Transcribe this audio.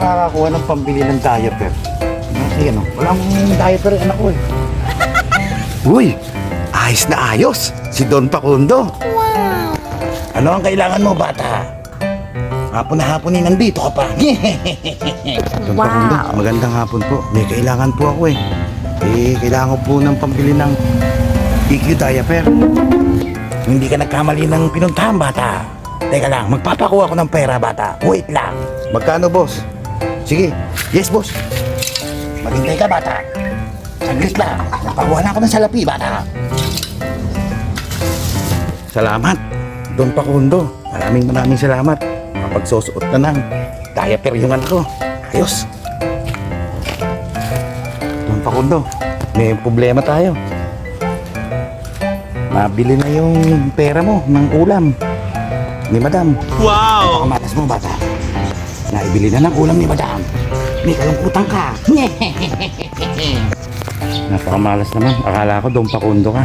makakakuha ng pambili ng diaper? Kasi ano, walang diaper anak ko eh. Uy, ayos na ayos. Si Don Facundo. Wow! Ano ang kailangan mo, bata? Hapon na hapon eh, nandito ka pa. Don Facundo, magandang hapon po. May kailangan po ako eh. Kailangan ko po ng pambili ng EQ diaper. Hindi ka nagkamali ng pinuntahan, bata. Teka lang, magpapakuha ko ng pera, bata. Wait lang. Magkano, boss? Sige. Yes, boss. Maghintay ka, bata. Saglit lang. Nagpakuha na ako ng salapi, bata. Salamat, Don Facundo. Maraming salamat. Kapagsusuot na ng diaper yung anak ko. Ayos. Don Facundo, may problema tayo. Mabili na yung pera mo ng ulam ni Madam. Wow! Napakamalas mo, bata. Naibili na ng ulam ni Madam. May kalungkutan ka. Napakamalas naman. Akala ko Don Facundo ka.